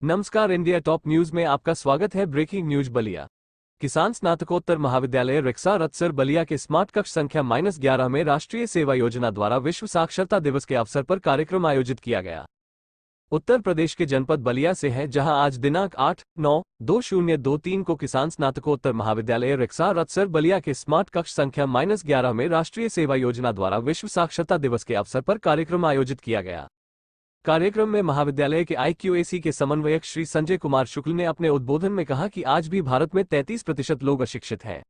नमस्कार, India top news में आपका स्वागत है। ब्रेकिंग न्यूज बलिया किसान स्नातकोत्तर महाविद्यालय रिक्सा रत्सर बलिया के स्मार्ट कक्ष संख्या -11 में राष्ट्रीय सेवा योजना द्वारा विश्व साक्षरता दिवस के अवसर पर कार्यक्रम आयोजित किया गया। उत्तर प्रदेश के जनपद बलिया से है, जहां आज दिनांक 8/9/2023 को किसान स्नातकोत्तर महाविद्यालय रिक्सा रत्सर बलिया के स्मार्ट कक्ष संख्या -11 में राष्ट्रीय सेवा योजना द्वारा विश्व साक्षरता दिवस के अवसर पर कार्यक्रम आयोजित किया गया। कार्यक्रम में महाविद्यालय के IQAC के समन्वयक श्री संजय कुमार शुक्ल ने अपने उद्बोधन में कहा कि आज भी भारत में 33% लोग अशिक्षित हैं।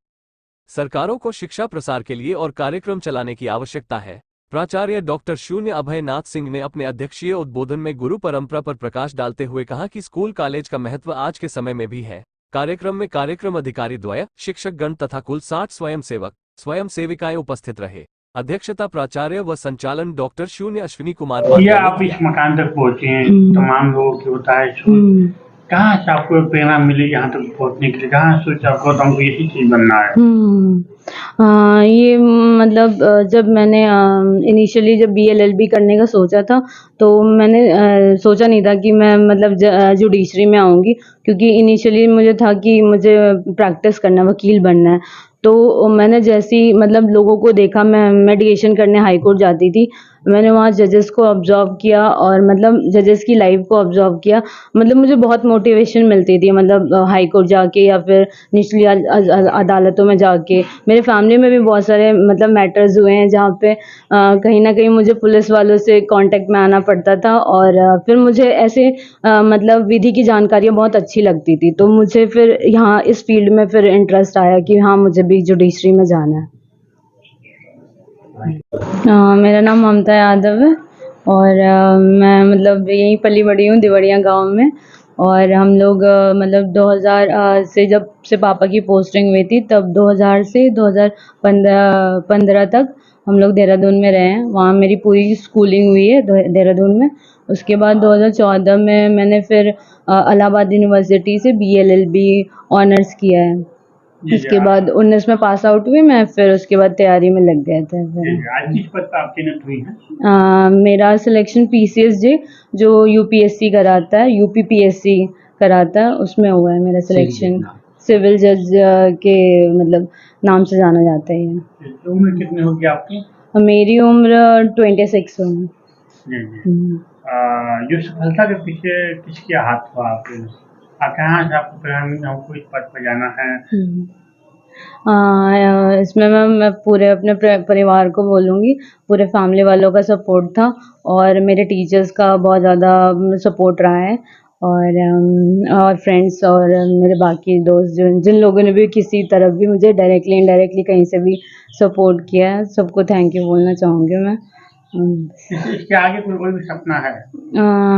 सरकारों को शिक्षा प्रसार के लिए और कार्यक्रम चलाने की आवश्यकता है। प्राचार्य डॉक्टर शून्य अभय नाथ सिंह ने अपने अध्यक्षीय उद्बोधन में गुरु परंपरा पर प्रकाश डालते हुए कहा कि स्कूल कॉलेज का महत्व आज के समय में भी है। कार्यक्रम में कार्यक्रम अधिकारी द्वय, शिक्षक गण तथा कुल 60 स्वयंसेवक स्वयं सेविकाएं उपस्थित रहे। अध्यक्षता प्राचार्य व संचालन डॉक्टर शून्य अश्विनी कुमार। आप इस मकान तक पहुँचे हैं, तमाम लोगों की होता है कहाँ से आपको प्रेरणा मिली यहाँ तक पहुँचने के लिए? कहाँ सोचा आपको हमको यही चीज बनना है? ये मतलब जब मैंने इनिशियली जब BLLB करने का सोचा था, तो मैंने सोचा नहीं था कि मैं मतलब जुडिशरी में आऊँगी, क्योंकि इनिशियली मुझे था कि मुझे प्रैक्टिस करना, वकील बनना है। तो मैंने जैसे ही मतलब लोगों को देखा, मैं मेडिएशन करने हाई कोर्ट जाती थी, मैंने वहाँ जजेस को ऑब्जर्व किया और मतलब जजेस की लाइफ को ऑब्जर्व किया। मतलब मुझे बहुत मोटिवेशन मिलती थी, मतलब हाई कोर्ट जाके या फिर निचली अदालतों में जाके। मेरे फैमिली में भी बहुत सारे मतलब मैटर्स हुए हैं जहाँ पे कहीं ना कहीं मुझे पुलिस वालों से कांटेक्ट में आना पड़ता था, और फिर मुझे ऐसे मतलब विधि की जानकारियाँ बहुत अच्छी लगती थी। तो मुझे फिर यहाँ इस फील्ड में फिर इंटरेस्ट आया कि हाँ, मुझे भी जुडिशरी में जाना है। मेरा नाम ममता यादव है और मैं मतलब यहीं पली बड़ी हूँ, दिवड़िया गांव में। और हम लोग मतलब 2000 से जब से पापा की पोस्टिंग हुई थी, तब 2000 से 2015 तक हम लोग देहरादून में रहे हैं। वहाँ मेरी पूरी स्कूलिंग हुई है देहरादून में। उसके बाद 2014 में मैंने फिर इलाहाबाद यूनिवर्सिटी से BLLB ऑनर्स किया है। उसके बाद 19 में पास आउट हुई मैं, फिर उसके बाद तैयारी में लग गए थे। आज किस पद पर आपकी चयनित हुई है? मेरा सिलेक्शन PCSJ जो UPSC कराता है, UPPSC कराता है, उसमें हुआ है मेरा सिलेक्शन। सिविल जज के मतलब नाम से जाना जाता है। उम्र कितनी होगी आपकी? मेरी उम्र 26 है। जो सफलता के पीछे किसके हाथ था आपके? कहाँ से आपको प्रेरणा मिली हमको इस पद पर जाना है? इसमें मैं पूरे अपने परिवार को बोलूँगी। पूरे फैमिली वालों का सपोर्ट था और मेरे टीचर्स का बहुत ज़्यादा सपोर्ट रहा है, और फ्रेंड्स और मेरे बाकी दोस्त जिन लोगों ने भी किसी तरफ भी मुझे डायरेक्टली इनडायरेक्टली कहीं से भी सपोर्ट किया है, सबको थैंक यू बोलना चाहूँगी मैं। इसके आगे कोई भी सपना है?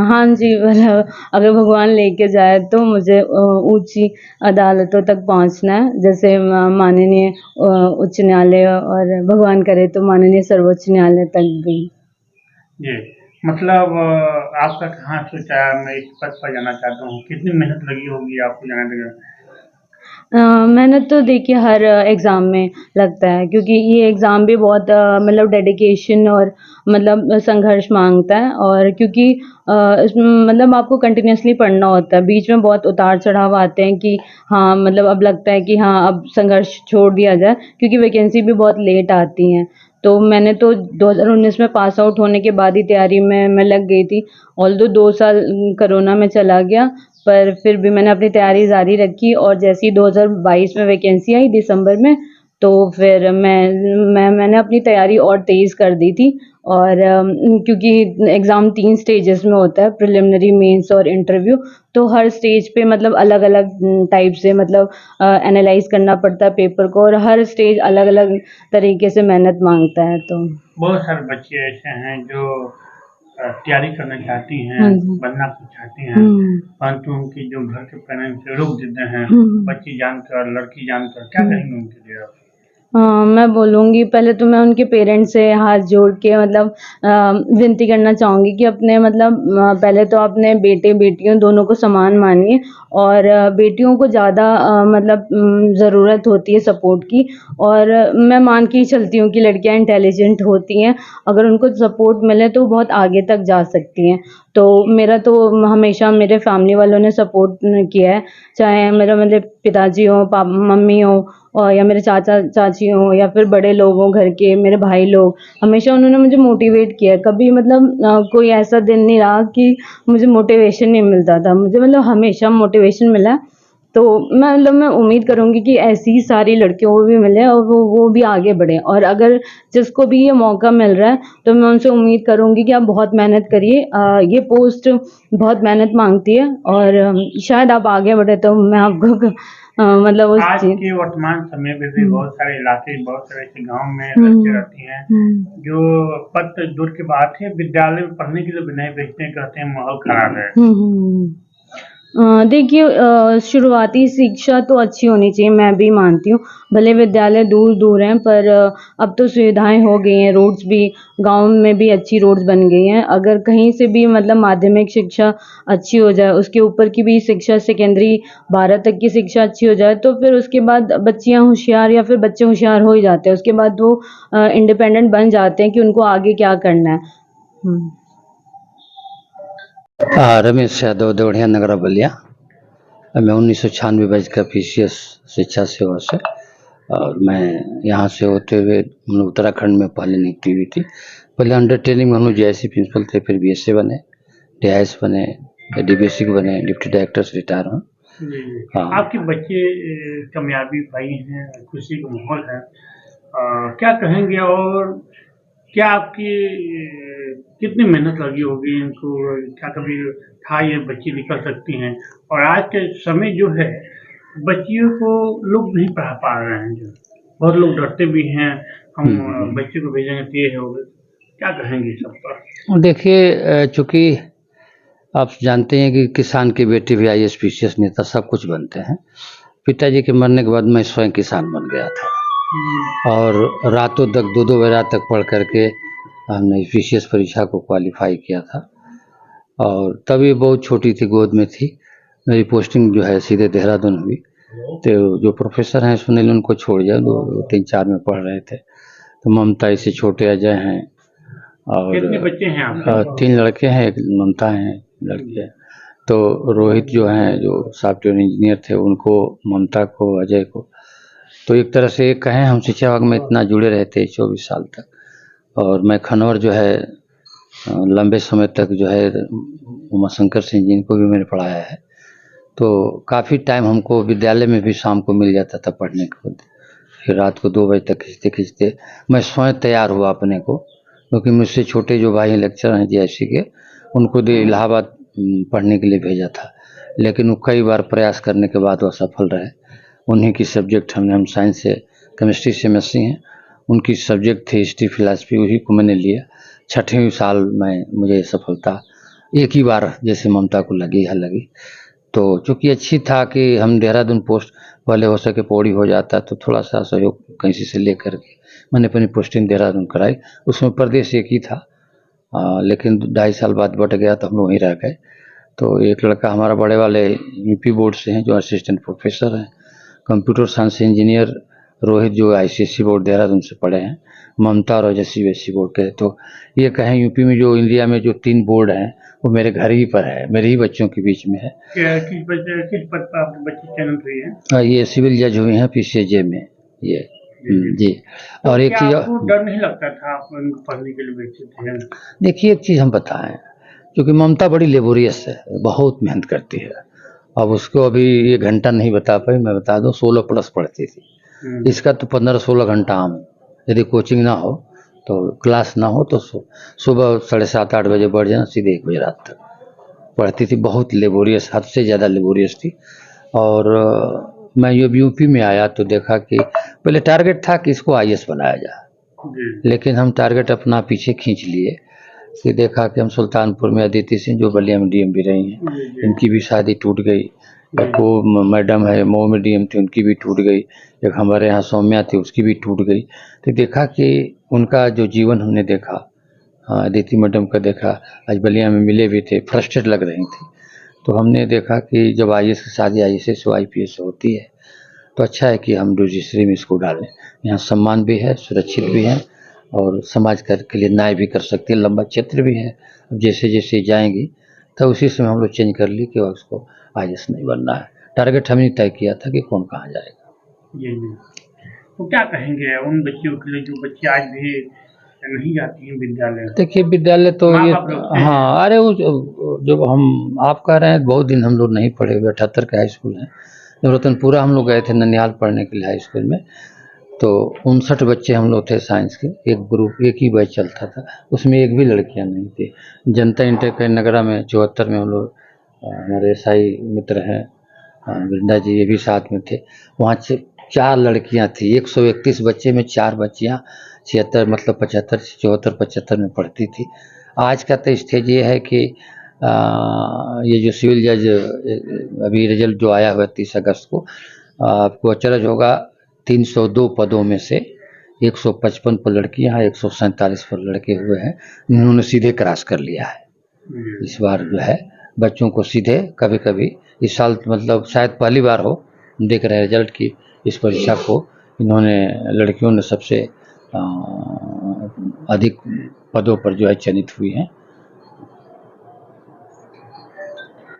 हाँ जी, मतलब अगर भगवान लेके जाए तो मुझे ऊंची अदालतों तक पहुंचना है, जैसे माननीय उच्च न्यायालय, और भगवान करे तो माननीय सर्वोच्च न्यायालय तक भी। जी, मतलब आपका कहाँ सोचा मैं इस पद पर जाना चाहता हूँ? कितनी मेहनत लगी होगी आपको जाने लगे? मेहनत तो देखिए हर एग्ज़ाम में लगता है, क्योंकि ये एग्ज़ाम भी बहुत मतलब डेडिकेशन और मतलब संघर्ष मांगता है। और क्योंकि इसमें मतलब आपको कंटिन्यूसली पढ़ना होता है, बीच में बहुत उतार चढ़ाव आते हैं कि हाँ, मतलब अब लगता है कि हाँ, अब संघर्ष छोड़ दिया जाए, क्योंकि वैकेंसी भी बहुत लेट आती हैं। तो मैंने तो 2019 में पास आउट होने के बाद ही तैयारी में मैं लग गई थी। ऑल्दो 2 साल कोरोना में चला गया, पर फिर भी मैंने अपनी तैयारी जारी रखी, और जैसे ही 2022 में वैकेंसी आई दिसंबर में, तो फिर मैंने अपनी तैयारी और तेज़ कर दी थी। और क्योंकि एग्ज़ाम 3 स्टेजेस में होता है, प्रिलिमिनरी, मेंस और इंटरव्यू, तो हर स्टेज पे मतलब अलग-अलग टाइप से मतलब एनालाइज़ करना पड़ता है पेपर को, और हर स्टेज अलग-अलग तरीके से मेहनत मांगता है। तो बहुत सारे बच्चे ऐसे हैं जो तैयारी करना चाहती हैं, बनना चाहती हैं, परंतु उनकी जो घर के पेरेंट्स रोक देते हैं, बच्ची जानकर, लड़की जानकर। क्या कहेंगे उनके लिए आप? मैं बोलूँगी, पहले तो मैं उनके पेरेंट्स से हाथ जोड़ के मतलब विनती करना चाहूँगी कि अपने मतलब पहले तो अपने बेटे बेटियों दोनों को समान मानिए, और बेटियों को ज़्यादा मतलब ज़रूरत होती है सपोर्ट की। और मैं मान के ही चलती हूँ कि लड़कियाँ इंटेलिजेंट होती हैं, अगर उनको सपोर्ट मिले तो बहुत आगे तक जा सकती हैं। तो मेरा तो हमेशा मेरे फैमिली वालों ने सपोर्ट किया है, चाहे मेरा मतलब पिताजी हों, मम्मी हों और या मेरे चाचा चाची हों या फिर बड़े लोग हों घर के, मेरे भाई लोग, हमेशा उन्होंने मुझे मोटिवेट किया है। कभी मतलब कोई ऐसा दिन नहीं रहा कि मुझे मोटिवेशन नहीं मिलता था, मुझे मतलब हमेशा मोटिवेशन मिला है। तो मैं उम्मीद करूँगी कि ऐसी ही सारी लड़कियों को भी मिले और वो भी आगे बढ़ें, और अगर जिसको भी ये मौका मिल रहा है तो मैं उनसे उम्मीद करूँगी कि आप बहुत मेहनत करिए। ये पोस्ट बहुत मेहनत मांगती है और शायद आप आगे बढ़े तो मैं आपको मतलब उस आज चीज के वर्तमान समय में भी बहुत सारे इलाके, बहुत सारे ऐसे गांव में हम्म, लड़के रहती हैं जो पद दूर की बात है, विद्यालय में पढ़ने के लिए भी नहीं भेजते हैं, कहते हैं माहौल खराब है। देखिए, शुरुआती शिक्षा तो अच्छी होनी चाहिए, मैं भी मानती हूँ। भले विद्यालय दूर-दूर हैं पर अब तो सुविधाएँ हो गई हैं, रोड्स भी गाँव में भी अच्छी रोड्स बन गई हैं। अगर कहीं से भी मतलब माध्यमिक शिक्षा अच्छी हो जाए, उसके ऊपर की भी शिक्षा सेकेंडरी 12 तक की शिक्षा अच्छी हो जाए, तो फिर उसके बाद बच्चियाँ होशियार या फिर बच्चे होशियार हो ही जाते हैं। उसके बाद वो इंडिपेंडेंट बन जाते हैं कि उनको आगे क्या करना है। रमेश यादव, देवढ़िया नगरा बलिया। मैं 1996 बैच का PCS शिक्षा सेवा से, और मैं यहाँ से होते हुए हम लोग उत्तराखंड में पहले नियुक्ति हुई थी। पहले अंडर ट्रेनिंग में हम लोग JIC प्रिंसिपल थे, फिर BSA बने, DIS बने, DBSC बने, डिप्टी डायरेक्टर से रिटायर हुए। हाँ। आपके बच्चे कामयाबी पाई हैं, खुशी का माहौल है, क्या कहेंगे? और क्या आपकी कितनी मेहनत लगी होगी इनको? क्या कभी था ये बच्ची निकल सकती हैं? और आज के समय जो है बच्चियों को लोग नहीं पढ़ा पा रहे हैं, जो बहुत लोग डरते भी हैं, हम बच्चे को भेजेंगे तो ये होगा। क्या कहेंगे सब पर? देखिए, चूंकि आप जानते हैं कि किसान की बेटी भी IAS PCS नेता सब कुछ बनते हैं। पिताजी के मरने के बाद मैं स्वयं किसान बन गया था और रातों तक 2-2 बजे रात तक पढ़ करके हमने PCS परीक्षा को क्वालिफाई किया था। और तब ये बहुत छोटी थी, गोद में थी। मेरी पोस्टिंग जो है सीधे देहरादून हुई। तो जो प्रोफेसर हैं सुनील, उनको छोड़ दिया, 2-3-4 में पढ़ रहे थे। तो ममता, इससे छोटे अजय हैं, और कितने बच्चे हैं आपके? 3 लड़के हैं, एक ममता हैं लड़के। तो रोहित जो हैं, जो सॉफ्टवेयर इंजीनियर थे, उनको, ममता को, अजय को, तो एक तरह से कहें हम शिक्षा विभाग में इतना जुड़े रहे थे 24 साल तक। और मैं खनौर जो है लंबे समय तक जो है उमाशंकर सिंह जी, इनको भी मैंने पढ़ाया है। तो काफ़ी टाइम हमको विद्यालय में भी शाम को मिल जाता था पढ़ने को। फिर रात को 2 बजे तक खींचते खींचते मैं स्वयं तैयार हुआ अपने को, क्योंकि मुझसे छोटे जो भाई लेक्चर हैं JIC के, उनको इलाहाबाद पढ़ने के लिए भेजा था। लेकिन वो कई बार प्रयास करने के बाद वो सफल रहे। उन्हीं की सब्जेक्ट हम साइंस से, केमिस्ट्री से MSc हैं, उनकी सब्जेक्ट थी हिस्ट्री फिलासफी, उसी को मैंने लिया। 6ठवीं साल में मुझे सफलता एक ही बार जैसे ममता को लगी है लगी। तो चूँकि अच्छी था कि हम देहरादून पोस्ट पहले हो सके पौड़ी हो जाता, तो थोड़ा सा सहयोग कहीं से लेकर के मैंने अपनी पोस्टिंग देहरादून कराई। उसमें प्रदेश एक ही था, लेकिन 2.5 साल बाद बट गया तो हम लोग वहीं रह गए। तो एक लड़का हमारा बड़े वाले UP बोर्ड से हैं, जो असिस्टेंट प्रोफेसर हैं। कंप्यूटर साइंस इंजीनियर रोहित, जो ICSE बोर्ड देहरादून से पढ़े हैं। ममता और अजय CBSE बोर्ड के। तो ये कहें UP में जो इंडिया में जो 3 बोर्ड हैं, वो मेरे घर ही पर है, मेरे ही बच्चों के बीच में है। किस पद पर आपके बच्चे चयनित हुए हैं? ये सिविल जज हुए हैं PCJ में ये। जी। तो और एक क्या चीज, आपको डर नहीं लगता था आप उनको पढ़ने के लिए भेजते थे? देखिए एक चीज हम बताएं, क्योंकि ममता बड़ी लेबोरियस है, बहुत मेहनत करती है। अब उसको अभी 1 घंटा नहीं बता पाई, मैं बता दूं 16+ पढ़ती थी। इसका तो 15-16 घंटा आम। यदि कोचिंग ना हो तो, क्लास ना हो तो सुबह 7:30-8 बजे बढ़ जाना, सीधे 1 बजे रात तक पढ़ती थी। बहुत लेबोरियस, हद से ज़्यादा लेबोरियस थी। और मैं UP में आया तो देखा कि पहले टारगेट था कि इसको IAS बनाया जाए, लेकिन हम टारगेट अपना पीछे खींच लिए कि देखा कि हम सुल्तानपुर में अदिति सिंह, जो बलिया में DM भी रही हैं, इनकी भी शादी टूट गई। एक वो मैडम है मऊ में DM थी, उनकी भी टूट गई। एक हमारे यहाँ सौम्या थी, उसकी भी टूट गई। तो देखा कि उनका जो जीवन हमने देखा, अदिति मैडम का देखा, आज बलिया में मिले भी थे, फ्रस्ट्रेट लग रही थी। तो हमने देखा कि जब IAS की शादी IAS से IPS होती है, तो अच्छा है कि हम रजिस्ट्री में इसको डालें। यहाँ सम्मान भी है, सुरक्षित भी है, और समाज के लिए न्याय भी कर सकते हैं, लंबा क्षेत्र भी है। अब जैसे जैसे जाएंगी तो उसी समय हम लोग चेंज कर ली कि उसको IAS नहीं बनना है। टारगेट हमने तय किया था कि कौन कहाँ जाएगा। जी। तो क्या कहेंगे उन बच्चियों के लिए जो बच्चे आज भी नहीं जाती हैं विद्यालय? देखिए विद्यालय तो माँ ये बाप रोकते हैं। हाँ, अरे वो जब हम आप कह रहे हैं बहुत दिन हम लोग नहीं पढ़े हुए, 78 का हाई स्कूल है। जब रतनपुरा हम लोग गए थे ननिहाल पढ़ने के लिए हाई स्कूल में, तो 59 बच्चे हम लोग थे साइंस के, एक ग्रुप एक ही बैच चलता था, उसमें एक भी लड़कियां नहीं थी। जनता इंटर के नगरा में 74 में हम लोग हमारे SI मित्र हैं वृंदा जी, ये भी साथ में थे। वहाँ 4 लड़कियां थी, 131 बच्चे में 4 बच्चियां 76 मतलब 75 74 75 में पढ़ती थी। आज का तो स्टेज ये है कि ये जो सिविल जज अभी रिजल्ट जो आया हुआ है 30 अगस्त को, आपको अचरज होगा 302 पदों में से 155 पर लड़कियां हैं, 147 पर लड़के हुए हैं, इन्होंने सीधे क्रॉस कर लिया है। इस बार जो है बच्चों को सीधे कभी कभी इस साल मतलब शायद पहली बार हो, देख रहे हैं रिजल्ट की इस परीक्षा को, इन्होंने लड़कियों ने सबसे अधिक पदों पर जो है चयनित हुई हैं।